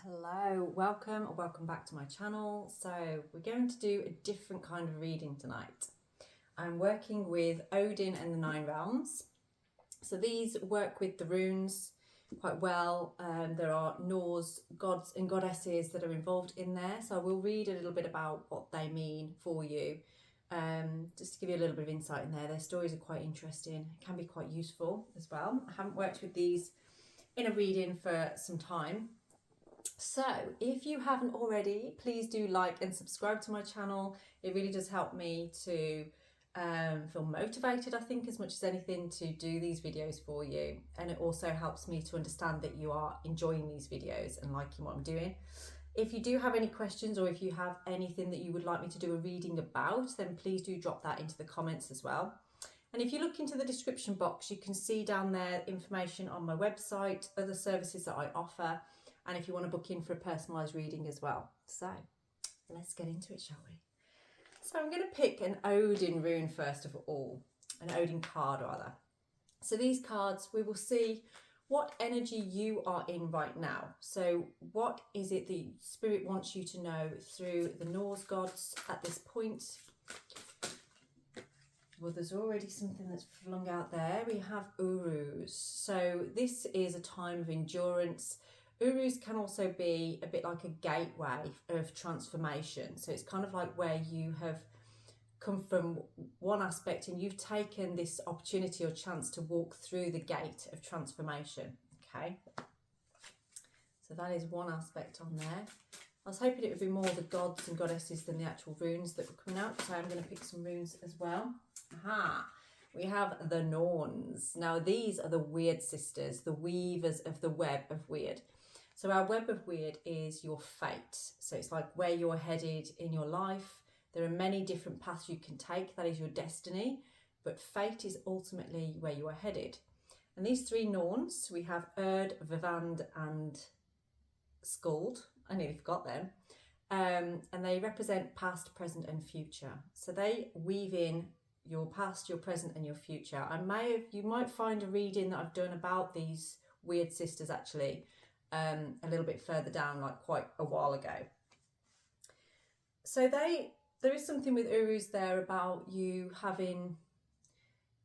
Hello, welcome or welcome back to my channel. So we're going to do a different kind of reading tonight. I'm working with Odin and the Nine Realms. So these work with the runes quite well. There are Norse gods and goddesses that are involved in there. So I will read a little bit about what they mean for you. Just to give you a little bit of insight in there. Their stories are quite interesting, can be quite useful as well. I haven't worked with these in a reading for some time. So if you haven't already, please do like and subscribe to my channel. It really does help me to feel motivated, I think, as much as anything, to do these videos for you. And it also helps me to understand that you are enjoying these videos and liking what I'm doing. If you do have any questions, or if you have anything that you would like me to do a reading about, then please do drop that into the comments as well. And if you look into the description box, you can see down there information on my website, other services that I offer, and if you want to book in for a personalised reading as well. So let's get into it, shall we? So I'm going to pick an Odin rune first of all, an Odin card rather. So these cards, we will see what energy you are in right now. So what is it the Spirit wants you to know through the Norse gods at this point? Well, there's already something that's flung out there. We have Urus. So this is a time of endurance. Urus can also be a bit like a gateway of transformation. So it's kind of like where you have come from one aspect and you've taken this opportunity or chance to walk through the gate of transformation. Okay. So that is one aspect on there. I was hoping it would be more the gods and goddesses than the actual runes that were coming out. So I'm going to pick some runes as well. Aha. We have the Norns. Now these are the Wyrd sisters, the weavers of the web of Wyrd. So our web of Wyrd is your fate. So it's like where you're headed in your life. There are many different paths you can take. That is your destiny. But fate is ultimately where you are headed. And these three Norns, we have Wyrd, Vivand and Skuld. I nearly forgot them. And they represent past, present and future. So they weave in your past, your present and your future. You might find a reading that I've done about these Wyrd sisters actually a little bit further down, like quite a while ago. So there is something with Urus there about you having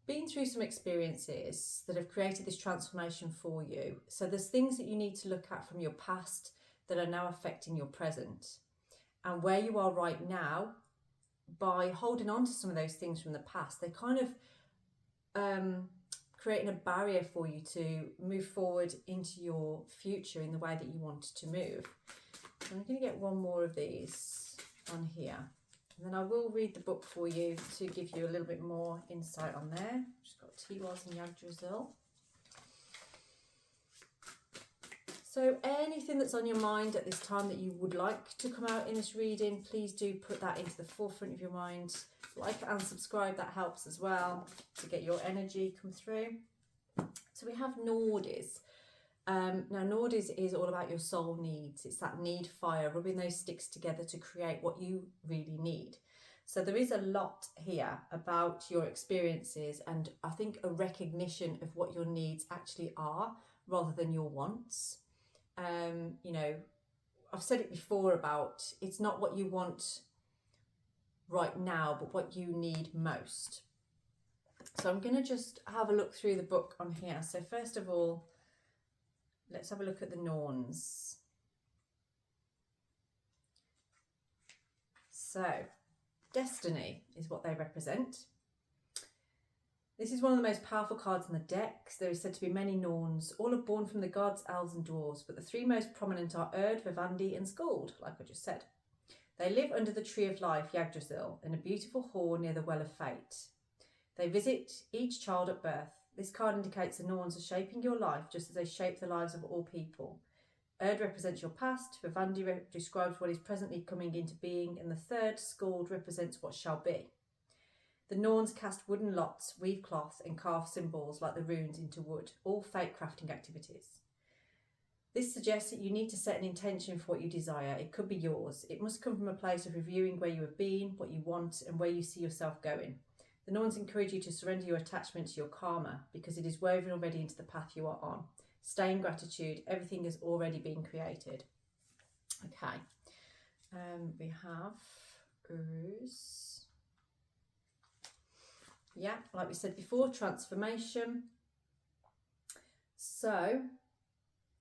been through some experiences that have created this transformation for you. So there's things that you need to look at from your past that are now affecting your present. And where you are right now, by holding on to some of those things from the past, they kind of creating a barrier for you to move forward into your future in the way that you want to move. So I'm going to get one more of these on here. And then I will read the book for you to give you a little bit more insight on there. Just got T-Waz and Yggdrasil. So anything that's on your mind at this time that you would like to come out in this reading, please do put that into the forefront of your mind. Like and subscribe, that helps as well to get your energy come through. So we have Nordis. Now Nordis is all about your soul needs. It's that need fire, rubbing those sticks together to create what you really need. So there is a lot here about your experiences and I think a recognition of what your needs actually are rather than your wants. You know, I've said it before about it's not what you want right now, but what you need most. So I'm going to just have a look through the book on here. So first of all, let's have a look at the Norns. So destiny is what they represent. This is one of the most powerful cards in the deck. There is said to be many Norns. All are born from the gods, elves and dwarves, but the three most prominent are Wyrd, Vivandi and Skuld, like I just said. They live under the tree of life, Yggdrasil, in a beautiful hall near the well of fate. They visit each child at birth. This card indicates the Norns are shaping your life just as they shape the lives of all people. Wyrd represents your past, Vivandi describes what is presently coming into being, and the third, Skuld, represents what shall be. The Norns cast wooden lots, weave cloth and carve symbols like the runes into wood, all fate crafting activities. This suggests that you need to set an intention for what you desire. It could be yours. It must come from a place of reviewing where you have been, what you want, and where you see yourself going. The Norns encourage you to surrender your attachment to your karma because it is woven already into the path you are on. Stay in gratitude. Everything has already been created. Okay, we have Uruz. Yeah, like we said before, transformation. So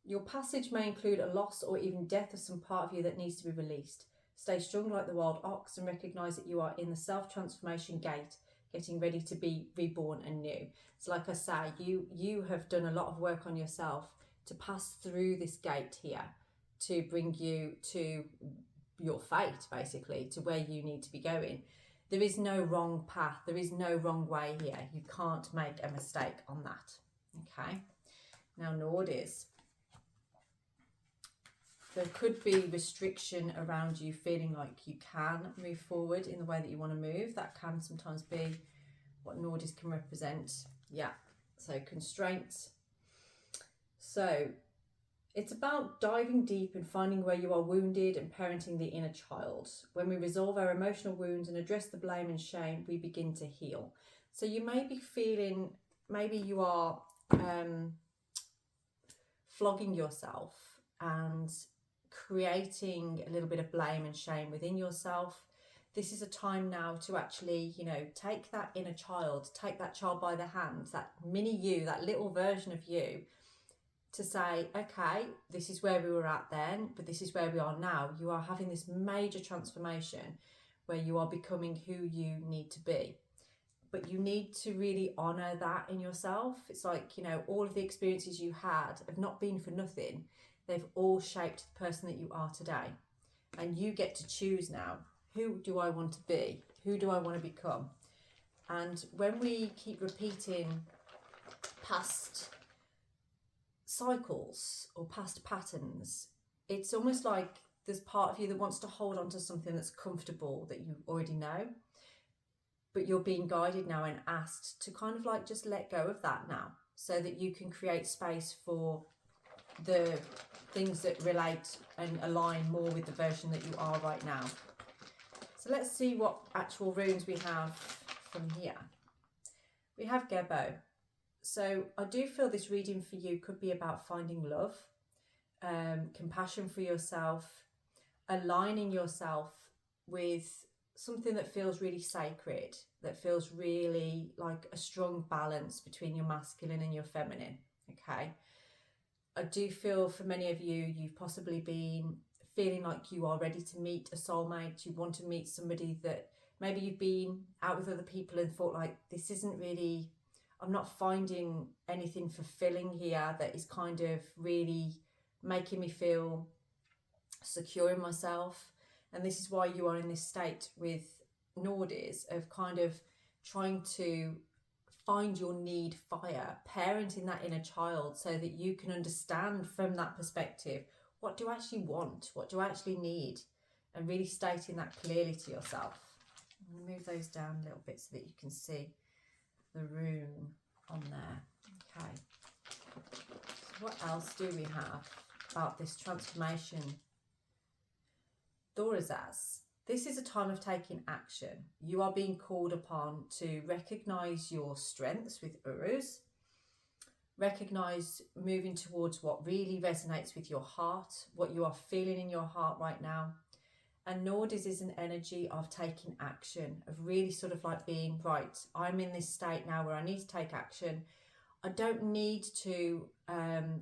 your passage may include a loss or even death of some part of you that needs to be released. Stay strong like the wild ox and recognise that you are in the self-transformation gate, getting ready to be reborn and new. So like I say, you have done a lot of work on yourself to pass through this gate here to bring you to your fate, basically, to where you need to be going. There is no wrong path. There is no wrong way here. You can't make a mistake on that. Okay. Now, Nordies. There could be restriction around you feeling like you can move forward in the way that you want to move. That can sometimes be what Nordies can represent. Yeah. So constraints. So it's about diving deep and finding where you are wounded and parenting the inner child. When we resolve our emotional wounds and address the blame and shame, we begin to heal. So you may be feeling, maybe you are flogging yourself and creating a little bit of blame and shame within yourself. This is a time now to actually, take that inner child, take that child by the hand, that mini you, that little version of you, to say, okay, this is where we were at then, but this is where we are now. You are having this major transformation where you are becoming who you need to be. But you need to really honour that in yourself. It's like, all of the experiences you had have not been for nothing. They've all shaped the person that you are today. And you get to choose now, who do I want to be? Who do I want to become? And when we keep repeating past cycles or past patterns, it's almost like there's part of you that wants to hold on to something that's comfortable that you already know, but you're being guided now and asked to kind of like just let go of that now, so that you can create space for the things that relate and align more with the version that you are right now. So let's see what actual runes we have from here. We have Gebo. So I do feel this reading for you could be about finding love, compassion for yourself, aligning yourself with something that feels really sacred, that feels really like a strong balance between your masculine and your feminine. Okay. I do feel for many of you, you've possibly been feeling like you are ready to meet a soulmate. You want to meet somebody that maybe you've been out with other people and thought like, this isn't really, I'm not finding anything fulfilling here that is kind of really making me feel secure in myself. And this is why you are in this state with Nordies of kind of trying to find your need fire, parenting that inner child so that you can understand from that perspective, what do I actually want? What do I actually need? And really stating that clearly to yourself. I'm going to move those down a little bit so that you can see the rune on there. Okay. So what else do we have about this transformation? Thorazaz. This is a time of taking action. You are being called upon to recognise your strengths with Uruz, recognise moving towards what really resonates with your heart, what you are feeling in your heart right now. And Nordies is an energy of taking action, of really sort of like being, right, I'm in this state now where I need to take action. I don't need to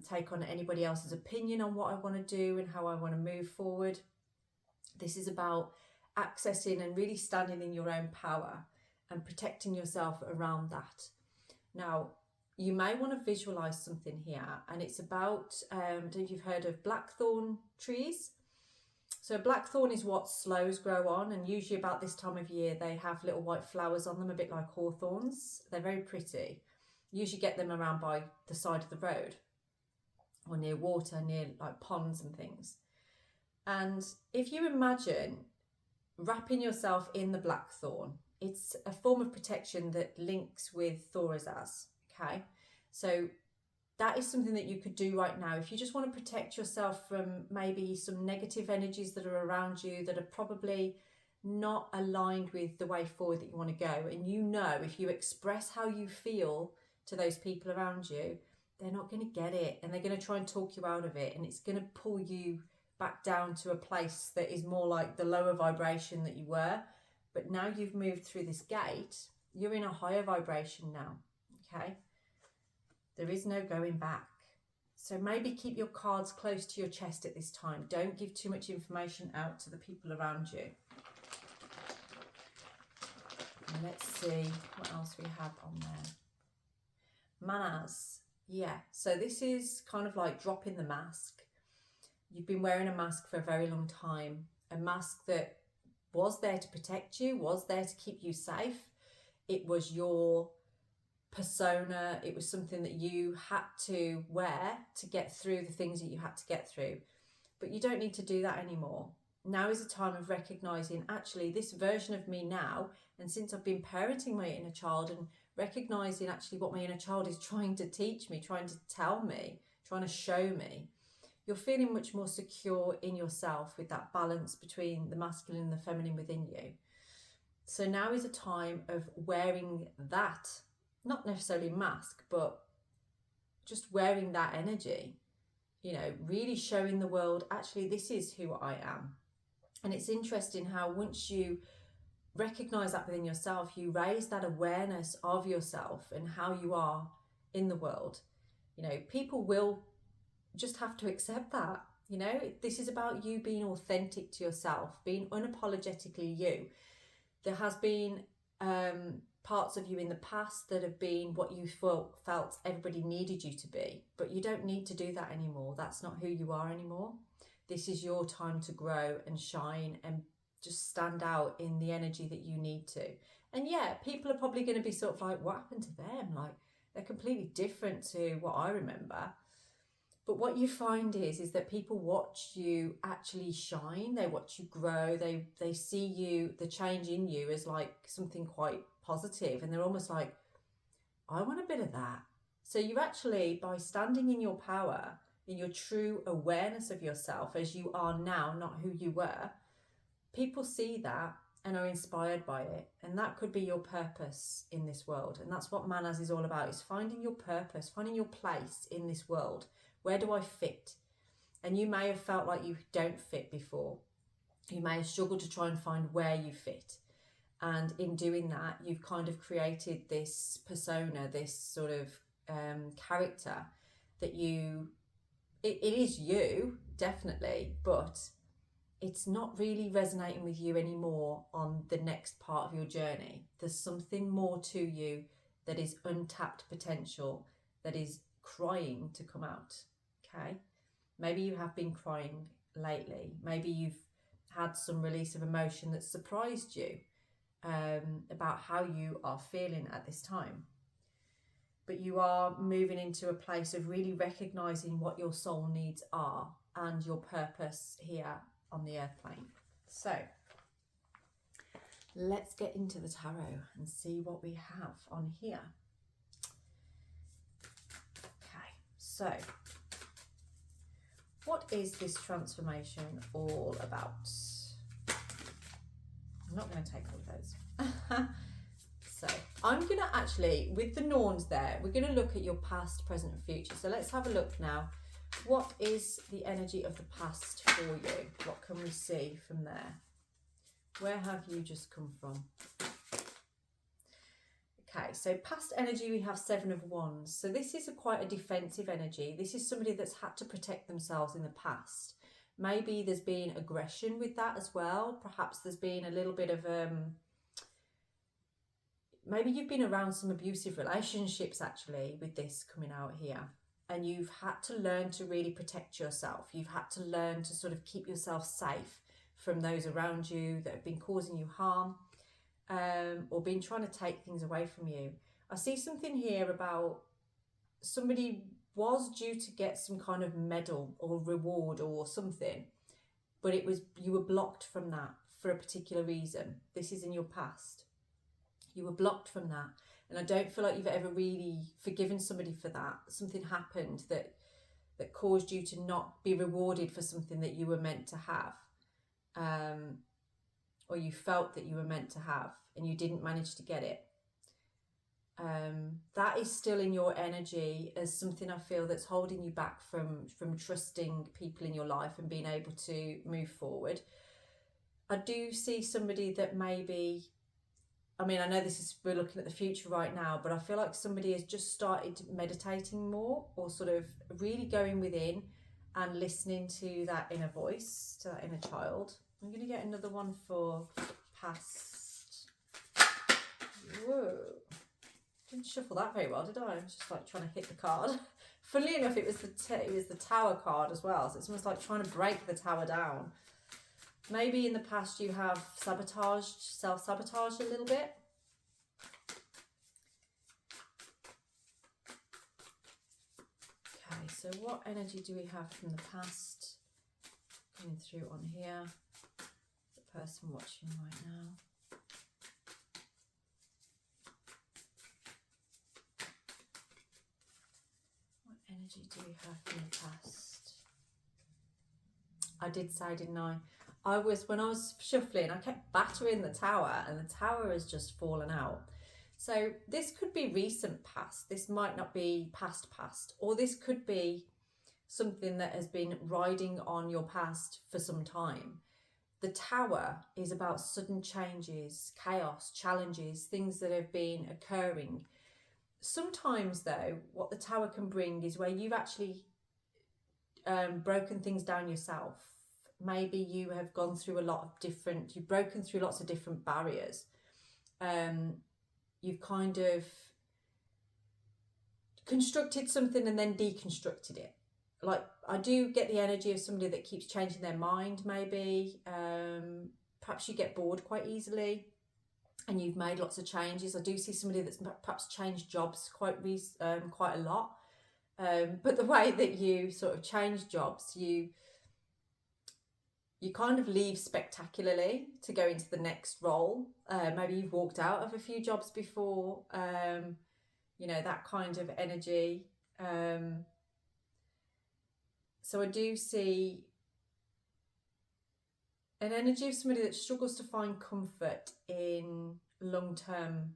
take on anybody else's opinion on what I want to do and how I want to move forward. This is about accessing and really standing in your own power and protecting yourself around that. Now, you may want to visualize something here, and it's about, I don't know if you've heard of blackthorn trees. So blackthorn is what sloes grow on, and usually about this time of year they have little white flowers on them, a bit like hawthorns. They're very pretty. You usually get them around by the side of the road or near water, near like ponds and things. And if you imagine wrapping yourself in the blackthorn, it's a form of protection that links with Thorazaz. Okay, so that is something that you could do right now if you just want to protect yourself from maybe some negative energies that are around you that are probably not aligned with the way forward that you want to go. And if you express how you feel to those people around you, they're not going to get it, and they're going to try and talk you out of it, and it's going to pull you back down to a place that is more like the lower vibration that you were. But now you've moved through this gate, you're in a higher vibration now, okay? There is no going back. So maybe keep your cards close to your chest at this time. Don't give too much information out to the people around you. And let's see what else we have on there. Manas. Yeah, so this is kind of like dropping the mask. You've been wearing a mask for a very long time. A mask that was there to protect you, was there to keep you safe. It was your persona. It was something that you had to wear to get through the things that you had to get through. But you don't need to do that anymore. Now is a time of recognizing, actually, this version of me now, and since I've been parenting my inner child and recognizing actually what my inner child is trying to teach me, trying to tell me, trying to show me, you're feeling much more secure in yourself with that balance between the masculine and the feminine within you. So now is a time of wearing that, not necessarily mask, but just wearing that energy, you know, really showing the world, actually, this is who I am. And it's interesting how once you recognize that within yourself, you raise that awareness of yourself and how you are in the world. You know, people will just have to accept that. You know, this is about you being authentic to yourself, being unapologetically you. There has been parts of you in the past that have been what you felt everybody needed you to be, but you don't need to do that anymore. That's not who you are anymore. This is your time to grow and shine and just stand out in the energy that you need to. And yeah, people are probably going to be sort of like, what happened to them? Like, they're completely different to what I remember. But what you find is that people watch you actually shine. They watch you grow. They see you, the change in you, as like something quite positive. And they're almost like, I want a bit of that. So you actually, by standing in your power, in your true awareness of yourself as you are now, not who you were, people see that and are inspired by it. And that could be your purpose in this world. And that's what Manas is all about, is finding your purpose, finding your place in this world. Where do I fit? And you may have felt like you don't fit before. You may have struggled to try and find where you fit. And in doing that, you've kind of created this persona, this sort of character that it is you, definitely, but it's not really resonating with you anymore on the next part of your journey. There's something more to you that is untapped potential, that is crying to come out, okay? Maybe you have been crying lately. Maybe you've had some release of emotion that surprised you about how you are feeling at this time. But you are moving into a place of really recognizing what your soul needs are and your purpose here on the earth plane. So let's get into the tarot and see what we have on here. Okay, so what is this transformation all about? I'm not going to take all of those. So I'm going to actually, with the Norns there, we're going to look at your past, present and future. So let's have a look now. What is the energy of the past for you? What can we see from there? Where have you just come from? Okay, so past energy, we have Seven of Wands. So this is quite a defensive energy. This is somebody that's had to protect themselves in the past. Maybe there's been aggression with that as well. Perhaps there's been a little bit of maybe you've been around some abusive relationships actually with this coming out here, and you've had to learn to really protect yourself. You've had to learn to sort of keep yourself safe from those around you that have been causing you harm, or been trying to take things away from you. I see something here about somebody was due to get some kind of medal or reward or something, but you were blocked from that for a particular reason. This is in your past. You were blocked from that. And I don't feel like you've ever really forgiven somebody for that. Something happened that caused you to not be rewarded for something that you were meant to have. Or you felt that you were meant to have and you didn't manage to get it. that is still in your energy as something I feel that's holding you back from trusting people in your life and being able to move forward. I do see somebody that maybe, I mean, I know we're looking at the future right now, but I feel like somebody has just started meditating more, or sort of really going within and listening to that inner voice, to that inner child. I'm going to get another one for past. Whoa. Didn't shuffle that very well, did I? I was just like trying to hit the card. Funnily enough, it was the Tower card as well, so it's almost like trying to break the tower down. Maybe in the past you have self-sabotaged a little bit. Okay, so what energy do we have from the past coming through on here? The person watching right now. What energy do we have from the past? I did say, didn't I? When I was shuffling, I kept battering the tower, and the tower has just fallen out. So this could be recent past. This might not be past, or this could be something that has been riding on your past for some time. The tower is about sudden changes, chaos, challenges, things that have been occurring. Sometimes though, what the tower can bring is where you've actually broken things down yourself. Maybe you have gone through you've broken through lots of different barriers. You've kind of constructed something and then deconstructed it. Like, I do get the energy of somebody that keeps changing their mind, maybe. Perhaps you get bored quite easily and you've made lots of changes. I do see somebody that's perhaps changed jobs quite a lot. But the way that you sort of change jobs, you kind of leave spectacularly to go into the next role. Maybe you've walked out of a few jobs before, that kind of energy. So I do see an energy of somebody that struggles to find comfort in long-term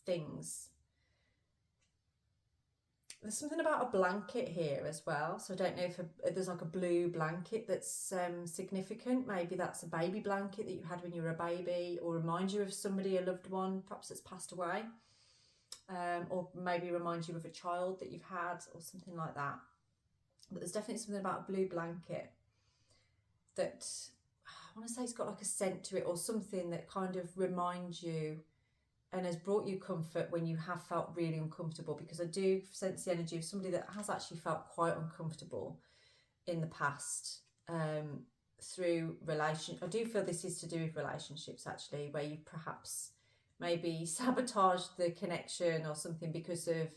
things. There's something about a blanket here as well. So I don't know if there's like a blue blanket that's significant. Maybe that's a baby blanket that you had when you were a baby, or reminds you of somebody, a loved one, perhaps that's passed away. Or maybe reminds you of a child that you've had, or something like that. But there's definitely something about a blue blanket that, I want to say, it's got like a scent to it, or something that kind of reminds you and has brought you comfort when you have felt really uncomfortable. Because I do sense the energy of somebody that has actually felt quite uncomfortable in the past, through I do feel this is to do with relationships, actually, where you perhaps maybe sabotaged the connection or something because of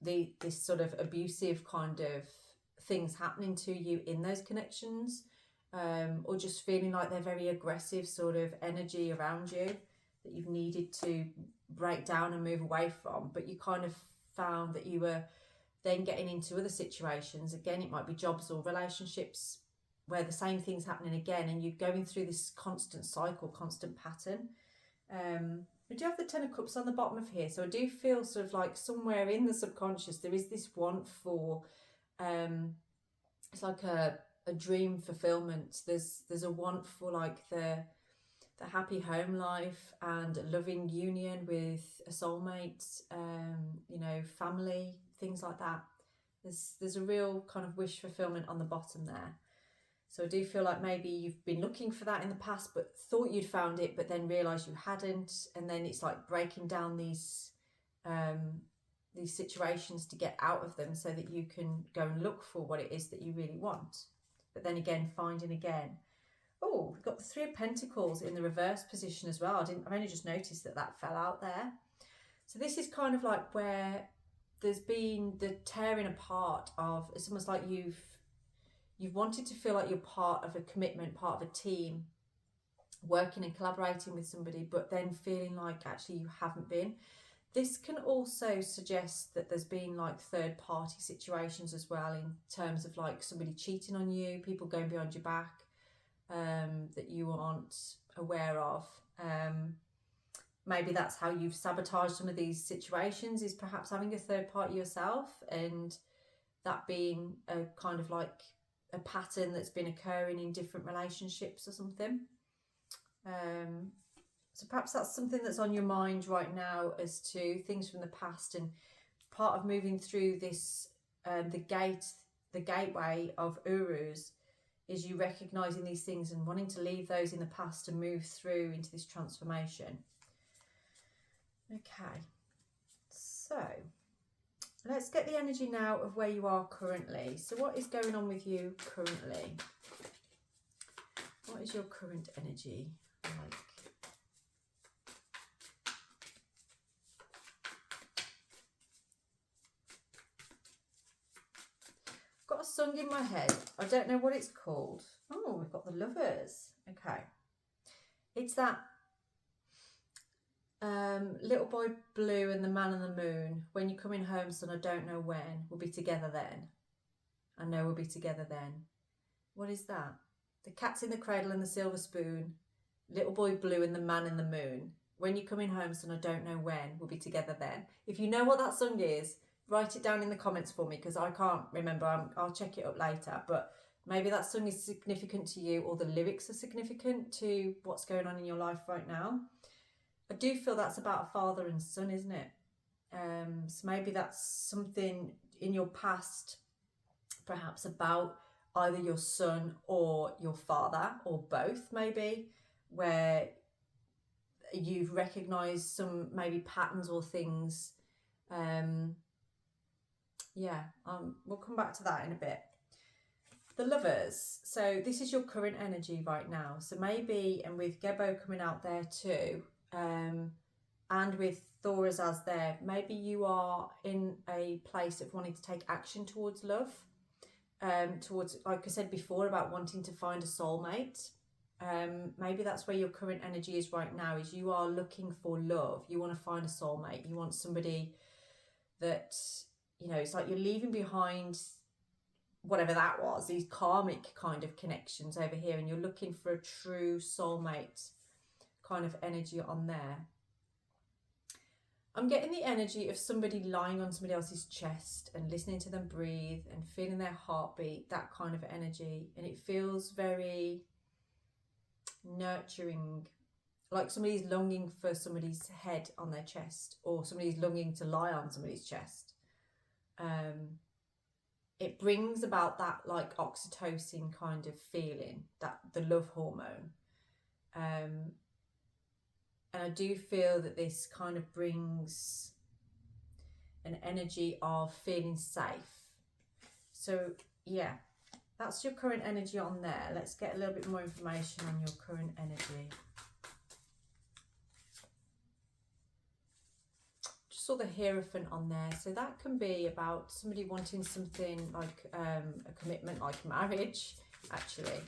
this sort of abusive kind of things happening to you in those connections, or just feeling like they're very aggressive sort of energy around you that you've needed to break down and move away from. But you kind of found that you were then getting into other situations. Again, it might be jobs or relationships where the same thing's happening again, and you're going through this constant cycle, constant pattern. We do have the Ten of Cups on the bottom of here, so I do feel sort of like somewhere in the subconscious there is this want for, it's like a dream fulfillment. There's a want for like the happy home life and a loving union with a soulmate, family, things like that. There's a real kind of wish fulfillment on the bottom there. So I do feel like maybe you've been looking for that in the past, but thought you'd found it, but then realised you hadn't. And then it's like breaking down these situations to get out of them so that you can go and look for what it is that you really want. But then again, finding again. Oh, we've got the Three of Pentacles in the reverse position as well. I've only just noticed that fell out there. So this is kind of like where there's been the tearing apart of, it's almost like you've wanted to feel like you're part of a commitment, part of a team, working and collaborating with somebody, but then feeling like actually you haven't been. This can also suggest that there's been like third party situations as well, in terms of like somebody cheating on you, people going behind your back, that you aren't aware of. maybe that's how you've sabotaged some of these situations, is perhaps having a third party yourself, and that being a kind of like a pattern that's been occurring in different relationships or something. So perhaps that's something that's on your mind right now, as to things from the past, and part of moving through this, the gateway of Urus, is you recognizing these things and wanting to leave those in the past and move through into this transformation. Okay, so let's get the energy now of where you are currently. So what is going on with you currently? What is your current energy like? I've got a song in my head. I don't know what it's called. Oh, we've got the Lovers. Okay. It's that Little Boy Blue and the Man and the Moon. When you're coming home, son, I don't know when. We'll be together then. I know we'll be together then. What is that? The Cat's in the Cradle and the Silver Spoon. Little Boy Blue and the Man in the Moon. When you're coming home, son, I don't know when. We'll be together then. If you know what that song is, write it down in the comments for me, because I can't remember. I'll check it up later. But maybe that song is significant to you, or the lyrics are significant to what's going on in your life right now. I do feel that's about a father and son, isn't it? So maybe that's something in your past, perhaps about either your son or your father, or both maybe, where you've recognised some maybe patterns or things. We'll come back to that in a bit. The Lovers. So this is your current energy right now. So maybe, and with Gebo coming out there too, and with Thora's as there, maybe you are in a place of wanting to take action towards love, towards, like I said before, about wanting to find a soulmate. Maybe that's where your current energy is right now, is you are looking for love. You want to find a soulmate. You want somebody that, you know, it's like you're leaving behind whatever that was, these karmic kind of connections over here, and you're looking for a true soulmate kind of energy on there. I'm getting the energy of somebody lying on somebody else's chest and listening to them breathe and feeling their heartbeat, that kind of energy. And it feels very nurturing, like somebody's longing for somebody's head on their chest, or somebody's longing to lie on somebody's chest. It brings about that like oxytocin kind of feeling, that the love hormone. And I do feel that this kind of brings an energy of feeling safe. So yeah, that's your current energy on there. Let's get a little bit more information on your current energy. Just saw the Hierophant on there. So that can be about somebody wanting something like a commitment, like marriage, actually.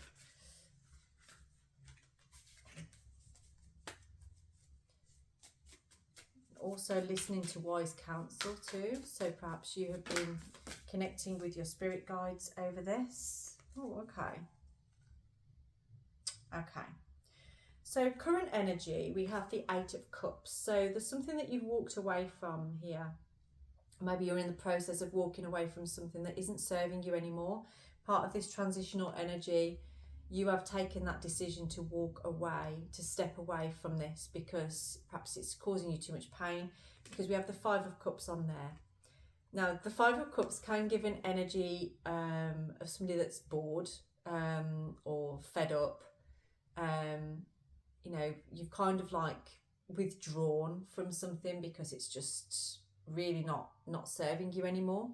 Also listening to wise counsel too, so perhaps you have been connecting with your spirit guides over this. Oh, okay. So current energy, we have the Eight of Cups. So there's something that you've walked away from here. Maybe you're in the process of walking away from something that isn't serving you anymore. Part of this transitional energy, you have taken that decision to walk away, to step away from this, because perhaps it's causing you too much pain, because we have the Five of Cups on there. Now, the Five of Cups can give an energy of somebody that's bored or fed up. You know, you've kind of like withdrawn from something because it's just really not serving you anymore.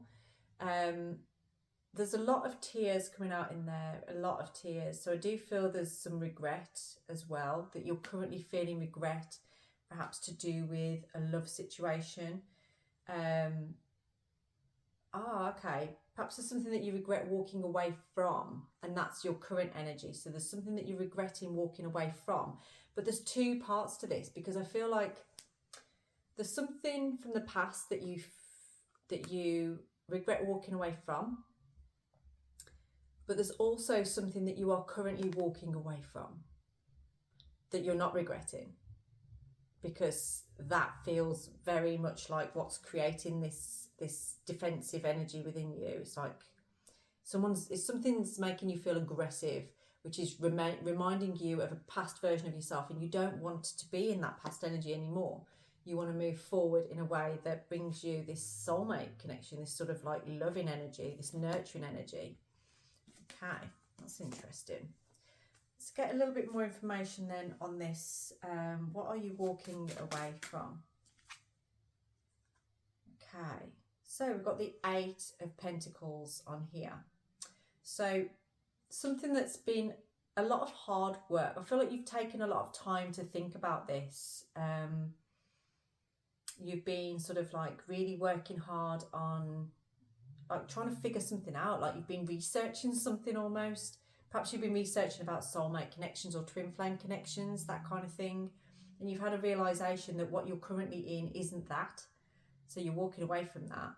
There's a lot of tears coming out in there, a lot of tears. So I do feel there's some regret as well, that you're currently feeling regret, perhaps to do with a love situation. Okay. Perhaps there's something that you regret walking away from, and that's your current energy. So there's something that you're regretting walking away from. But there's two parts to this, because I feel like there's something from the past that you regret walking away from. But there's also something that you are currently walking away from that you're not regretting. because that feels very much like what's creating this defensive energy within you. It's like something's making you feel aggressive, which is reminding you of a past version of yourself, and you don't want to be in that past energy anymore. You want to move forward in a way that brings you this soulmate connection, this sort of like loving energy, this nurturing energy. Okay, that's interesting. Let's get a little bit more information then on this. What are you walking away from? Okay, so we've got the 8 of Pentacles on here. So something that's been a lot of hard work. I feel like you've taken a lot of time to think about this. You've been sort of like really working hard on like trying to figure something out. Like you've been researching something almost. Perhaps you've been researching about soulmate connections or twin flame connections, that kind of thing. And you've had a realization that what you're currently in isn't that. So you're walking away from that.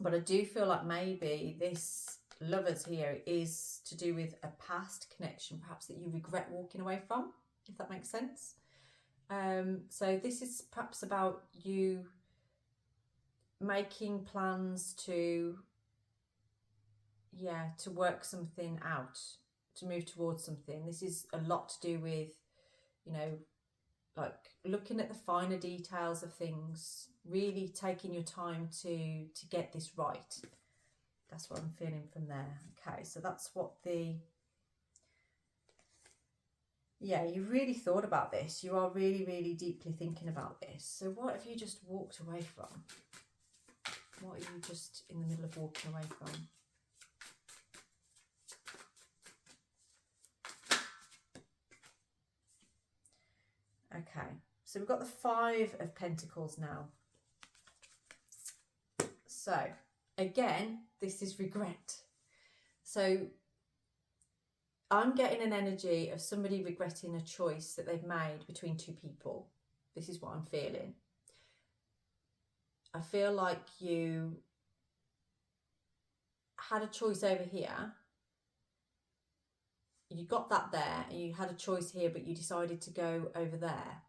But I do feel like maybe this Lovers here is to do with a past connection, perhaps that you regret walking away from, if that makes sense. So this is perhaps about you making plans to work something out, to move towards something. This is a lot to do with, you know, like looking at the finer details of things, really taking your time to get this right. That's what I'm feeling from there. Okay, so that's what you've really thought about this. You are really, really deeply thinking about this. So what have you just walked away from? What are you just in the middle of walking away from? Okay, so we've got the 5 of Pentacles now. So again, this is regret. So I'm getting an energy of somebody regretting a choice that they've made between 2 people. This is what I'm feeling. I feel like you had a choice over here. You got that there, and you had a choice here, but you decided to go over there.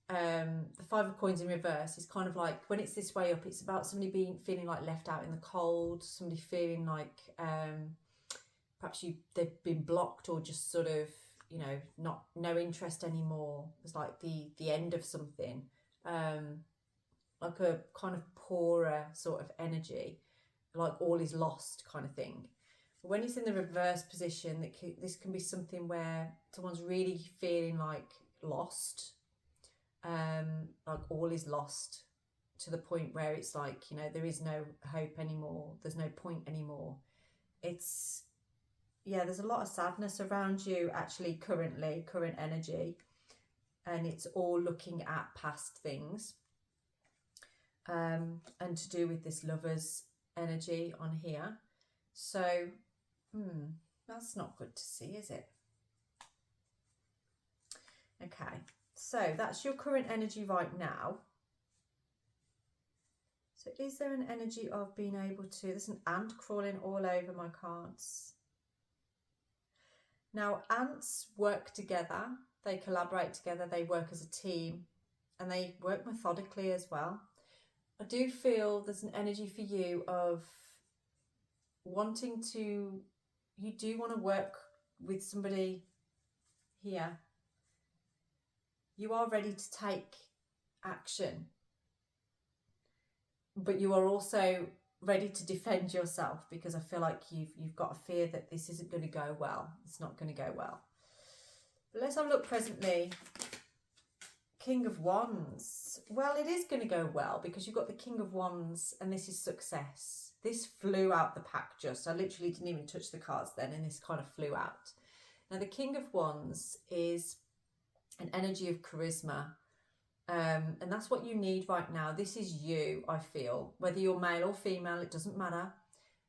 The 5 of Coins in reverse is kind of like, when it's this way up, it's about somebody feeling like left out in the cold, somebody feeling like perhaps they've been blocked, or just sort of, you know, no interest anymore. It's like the end of something, like a kind of poorer sort of energy, like all is lost kind of thing. But when it's in the reverse position, this can be something where someone's really feeling like lost, like all is lost, to the point where it's like, you know, there is no hope anymore, there's no point anymore. It's, yeah, there's a lot of sadness around you actually current energy, and it's all looking at past things, and to do with this Lovers energy on here. So that's not good to see, is it? Okay, so that's your current energy right now. So is there an energy of being able to, there's an ant crawling all over my cards. Now, ants work together, they collaborate together, they work as a team, and they work methodically as well. I do feel there's an energy for you of wanting to, you do want to work with somebody here. You are ready to take action, but you are also ready to defend yourself, because I feel like you've got a fear that this isn't going to go well. It's not going to go well. But let's have a look presently. King of Wands. Well, it is going to go well, because you've got the King of Wands, and this is success. This flew out the pack just. I literally didn't even touch the cards then, and this kind of flew out. Now, the King of Wands is an energy of charisma. And that's what you need right now. This is you, I feel. Whether you're male or female, it doesn't matter.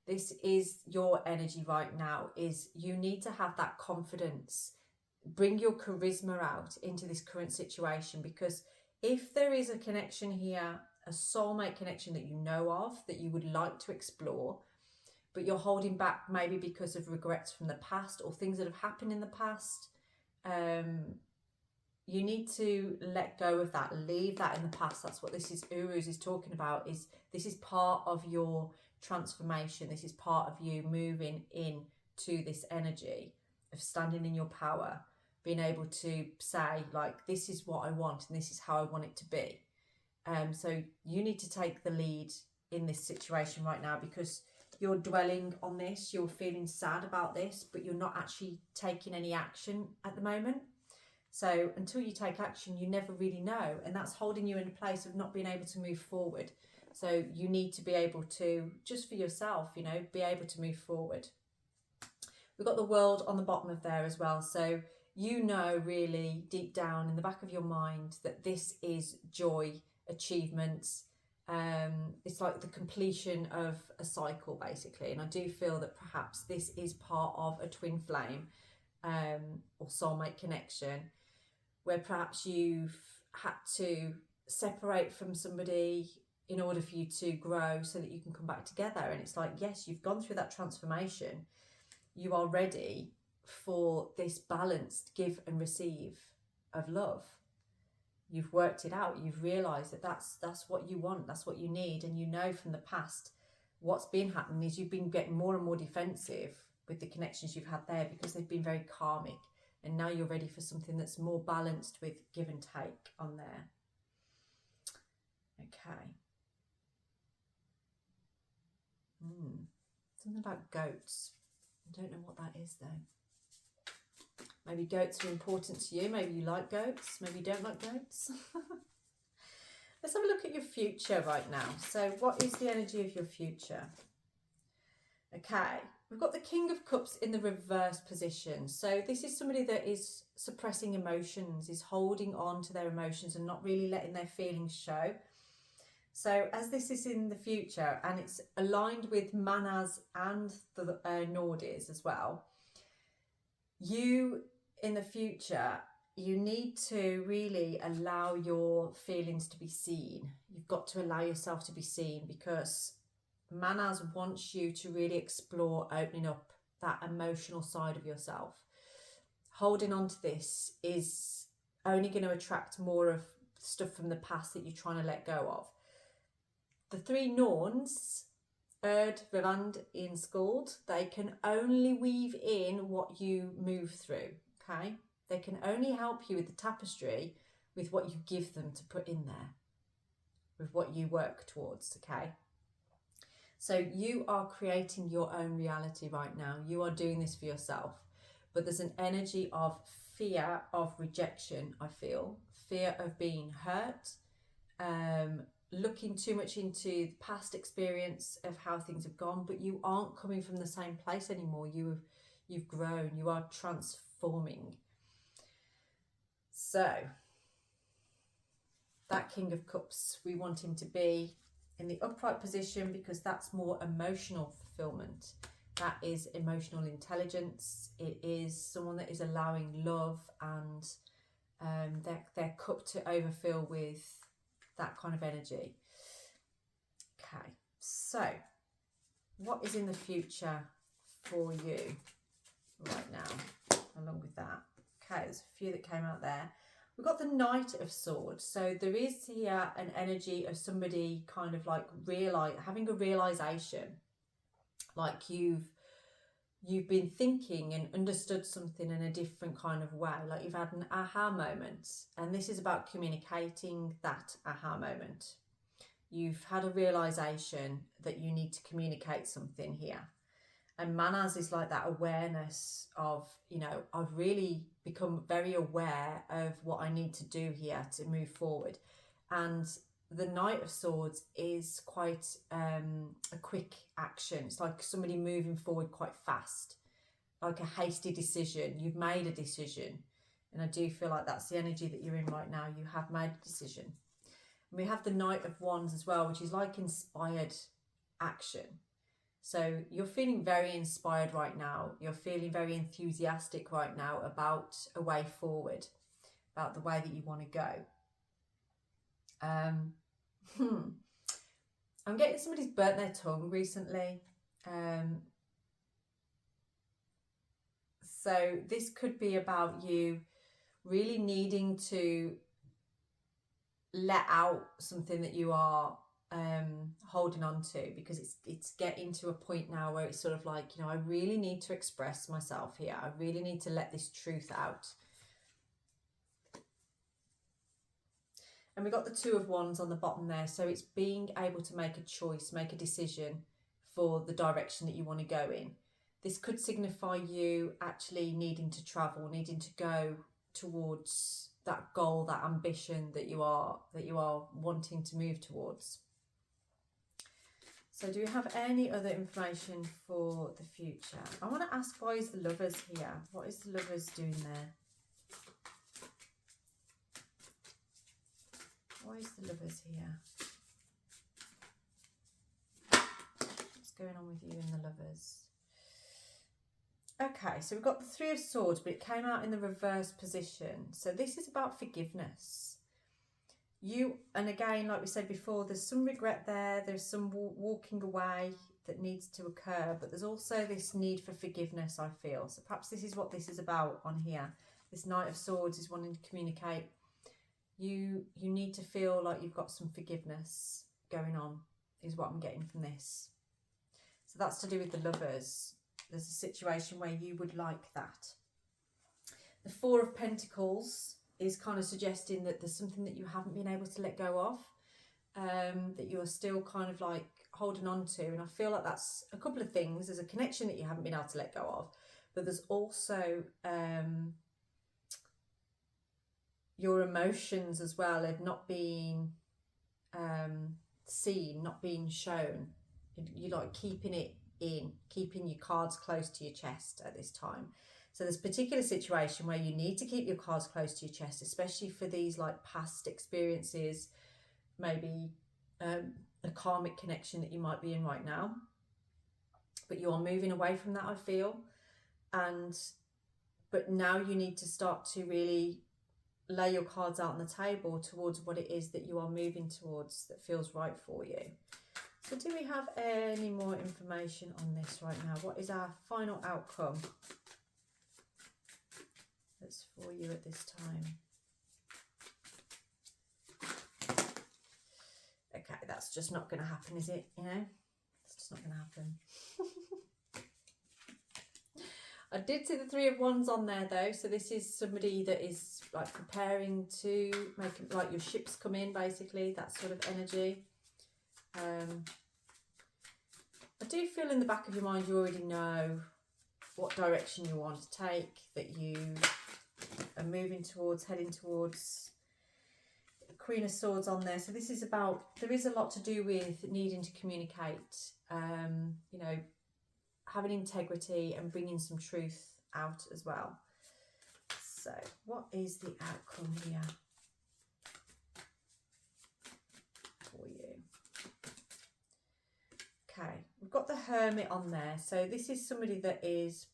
This is your energy right now. Is you need to have that confidence. Bring your charisma out into this current situation, because if there is a connection here, a soulmate connection that you know of, that you would like to explore, but you're holding back maybe because of regrets from the past or things that have happened in the past, you need to let go of that, leave that in the past. That's what this is, Uruz is talking about, is this is part of your transformation. This is part of you moving in to this energy of standing in your power, being able to say, like, this is what I want and this is how I want it to be. So you need to take the lead in this situation right now, because you're dwelling on this, you're feeling sad about this, but you're not actually taking any action at the moment. So until you take action, you never really know, and that's holding you in a place of not being able to move forward. So you need to be able to, just for yourself, you know, be able to move forward. We've got the world on the bottom of there as well. So you know really deep down in the back of your mind that this is joy, achievements. It's like the completion of a cycle, basically. And I do feel that perhaps this is part of a twin flame or soulmate connection, where perhaps you've had to separate from somebody in order for you to grow so that you can come back together. And it's like, yes, you've gone through that transformation. You are ready for this balanced give and receive of love. You've worked it out. You've realised that that's what you want. That's what you need. And you know from the past what's been happening is you've been getting more and more defensive with the connections you've had there, because they've been very karmic. And now you're ready for something that's more balanced with give and take on there. Okay. Something about goats. I don't know what that is though. Maybe goats are important to you. Maybe you like goats. Maybe you don't like goats. Let's have a look at your future right now. So what is the energy of your future? Okay. We've got the King of Cups in the reverse position. So this is somebody that is suppressing emotions, is holding on to their emotions and not really letting their feelings show. So as this is in the future and it's aligned with Manas and the Nordis as well, you in the future, you need to really allow your feelings to be seen. You've got to allow yourself to be seen, because Manas wants you to really explore opening up that emotional side of yourself. Holding on to this is only going to attract more of stuff from the past that you're trying to let go of. The three Norns, Wyrd, Wyrd, and Skuld, they can only weave in what you move through, okay? They can only help you with the tapestry with what you give them to put in there, with what you work towards, okay? So you are creating your own reality right now. You are doing this for yourself. But there's an energy of fear of rejection, I feel. Fear of being hurt, looking too much into the past experience of how things have gone, but you aren't coming from the same place anymore. You've grown, you are transforming. So that King of Cups, we want him to be in the upright position, because that's more emotional fulfillment. That is emotional intelligence. It is someone that is allowing love and their cup to overfill with that kind of energy. Okay, so what is in the future for you right now along with that? Okay, there's a few that came out there. We've got the Knight of Swords. So there is here an energy of somebody kind of like having a realization, like you've been thinking and understood something in a different kind of way, like you've had an aha moment. And this is about communicating that aha moment. You've had a realization that you need to communicate something here. And Manas is like that awareness of, you know, I've really become very aware of what I need to do here to move forward. And the Knight of Swords is quite a quick action. It's like somebody moving forward quite fast, like a hasty decision. You've made a decision. And I do feel like that's the energy that you're in right now. You have made a decision. And we have the Knight of Wands as well, which is like inspired action. So you're feeling very inspired right now. You're feeling very enthusiastic right now about a way forward, about the way that you want to go. I'm getting somebody's burnt their tongue recently. So this could be about you really needing to let out something that you are holding on to, because it's getting to a point now where it's sort of like, you know, I really need to express myself here. I really need to let this truth out. And we got the Two of Wands on the bottom there. So it's being able to make a choice, make a decision for the direction that you want to go in. This could signify you actually needing to travel, needing to go towards that goal, that ambition that you are wanting to move towards. So do we have any other information for the future? I want to ask, why is the Lovers here? What is the Lovers doing there? Why is the Lovers here? What's going on with you and the Lovers? Okay, so we've got the Three of Swords, but it came out in the reverse position. So this is about forgiveness. And again, like we said before, there's some regret there. There's some walking away that needs to occur, but there's also this need for forgiveness, I feel. So perhaps this is what this is about on here. This Knight of Swords is wanting to communicate. You need to feel like you've got some forgiveness going on, is what I'm getting from this. So that's to do with the Lovers. There's a situation where you would like that. The Four of Pentacles is kind of suggesting that there's something that you haven't been able to let go of, that you're still kind of like holding on to. And I feel like that's a couple of things. There's a connection that you haven't been able to let go of, but there's also your emotions as well of not being seen, not being shown. You're like keeping it in, keeping your cards close to your chest at this time. So there's a particular situation where you need to keep your cards close to your chest, especially for these like past experiences, maybe a karmic connection that you might be in right now. But you are moving away from that, I feel. But now you need to start to really lay your cards out on the table towards what it is that you are moving towards that feels right for you. So do we have any more information on this right now? What is our final outcome that's for you at this time? Okay, that's just not going to happen, is it? You know, it's just not going to happen. I did see the Three of Wands on there though, so this is somebody that is like preparing to make, like, your ships come in, basically, that sort of energy. I do feel in the back of your mind you already know what direction you want to take, that you are moving towards, heading towards. Queen of Swords on there. So this is about, there is a lot to do with needing to communicate, you know, having integrity and bringing some truth out as well. So what is the outcome here for you? Okay, we've got the Hermit on there. So this is somebody that is,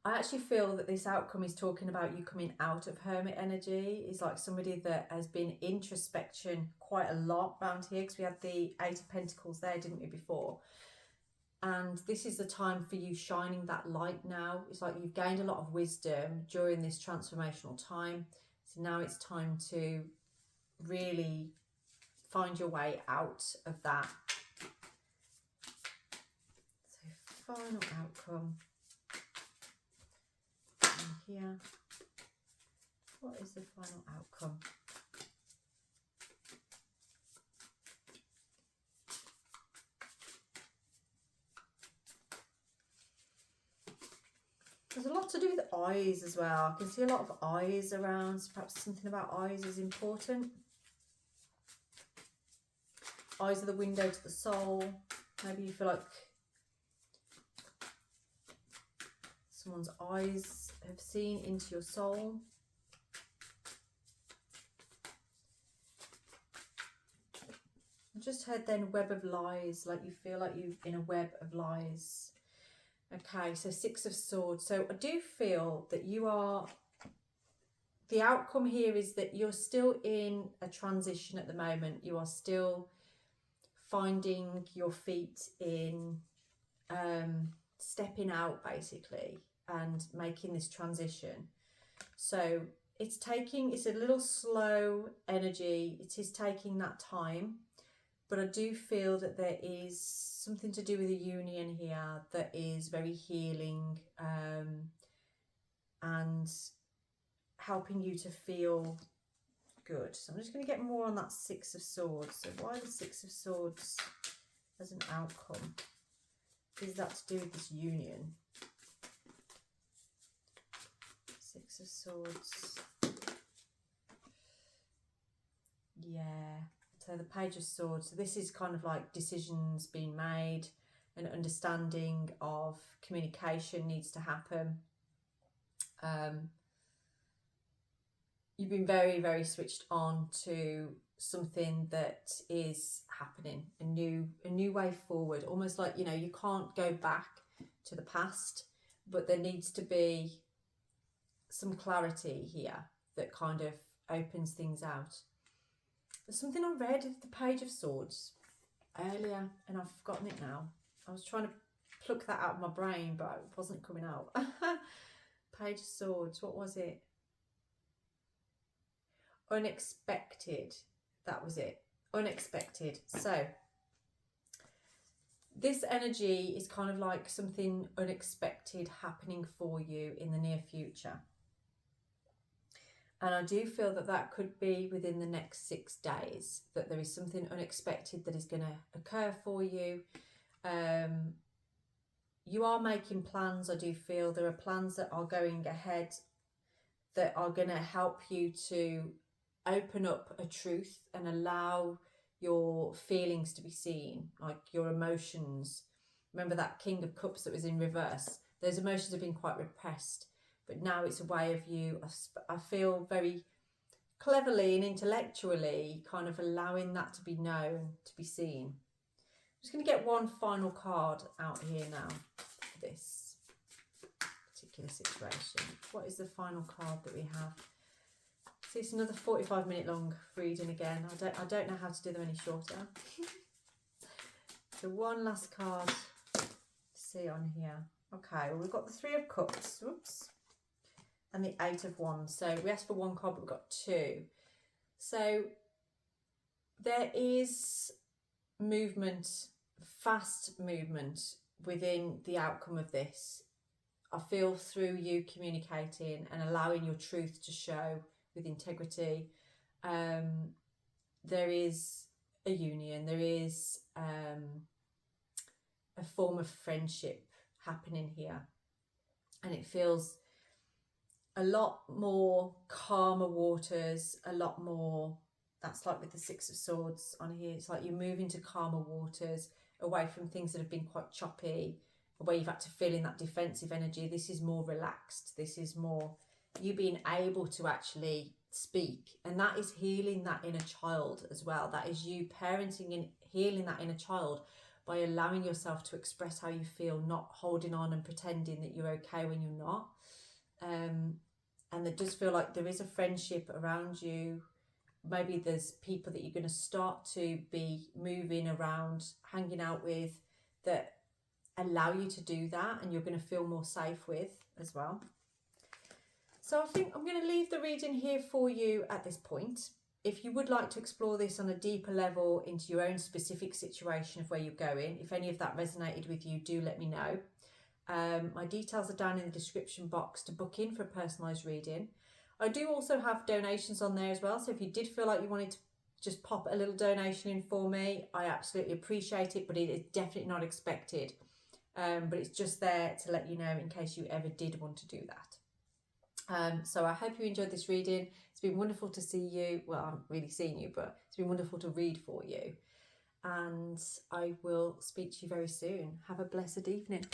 I actually feel that this outcome is talking about you coming out of Hermit energy. It's like somebody that has been introspection quite a lot around here, because we had the Eight of Pentacles there, didn't we, before? And this is the time for you shining that light now. It's like you've gained a lot of wisdom during this transformational time. So now it's time to really find your way out of that. So final outcome. And here, what is the final outcome? There's a lot to do with eyes as well. I can see a lot of eyes around. So perhaps something about eyes is important. Eyes are the window to the soul. Maybe you feel like someone's eyes have seen into your soul. I just heard then web of lies, like you feel like you're in a web of lies. Okay, so Six of Swords. So I do feel that you are, the outcome here is that you're still in a transition at the moment. You are still finding your feet in stepping out, basically, and making this transition. So it's a little slow energy. It is taking that time, but I do feel that there is something to do with the union here that is very healing, and helping you to feel good. So I'm just going to get more on that Six of Swords. So why the Six of Swords as an outcome? Is that to do with this union? Six of Swords. Yeah. So the Page of Swords. So this is kind of like decisions being made, an understanding of communication needs to happen. You've been very, very switched on to something that is happening, a new way forward. Almost like, you know, you can't go back to the past, but there needs to be some clarity here that kind of opens things out. There's something I read, the Page of Swords, earlier, and I've forgotten it now. I was trying to pluck that out of my brain, but it wasn't coming out. Page of Swords, what was it? Unexpected. That was it. Unexpected. So this energy is kind of like something unexpected happening for you in the near future. And I do feel that that could be within the next 6 days, that there is something unexpected that is going to occur for you. You are making plans. I do feel there are plans that are going ahead that are going to help you to open up a truth and allow your feelings to be seen, like your emotions. Remember that King of Cups that was in reverse? Those emotions have been quite repressed, but now it's a way of you, I feel, very cleverly and intellectually kind of allowing that to be known, to be seen. I'm just going to get one final card out here now for this particular situation. What is the final card that we have? See, it's another 45-minute long reading again. I don't know how to do them any shorter. So one last card to see on here. Okay, well, we've got the Three of Cups, whoops, and the Eight of Wands. So we asked for one card, but we've got two. So there is movement, fast movement within the outcome of this. I feel through you communicating and allowing your truth to show with integrity. There is a union, there is a form of friendship happening here, and it feels a lot more calmer waters, a lot more, that's like with the Six of Swords on here, it's like you're moving to calmer waters, away from things that have been quite choppy, where you've had to fill in that defensive energy. This is more relaxed, this is more you being able to actually speak, and that is healing that inner child as well. That is you parenting and healing that inner child by allowing yourself to express how you feel, not holding on and pretending that you're okay when you're not. And it does feel like there is a friendship around you. Maybe there's people that you're going to start to be moving around, hanging out with, that allow you to do that, and you're going to feel more safe with as well. So I think I'm going to leave the reading here for you at this point. If you would like to explore this on a deeper level into your own specific situation of where you're going, if any of that resonated with you, do let me know. My details are down in the description box to book in for a personalised reading. I do also have donations on there as well, so if you did feel like you wanted to just pop a little donation in for me, I absolutely appreciate it, but it is definitely not expected. But it's just there to let you know in case you ever did want to do that. So I hope you enjoyed this reading. It's been wonderful to see you. Well, I haven't really seen you, but it's been wonderful to read for you. And I will speak to you very soon. Have a blessed evening.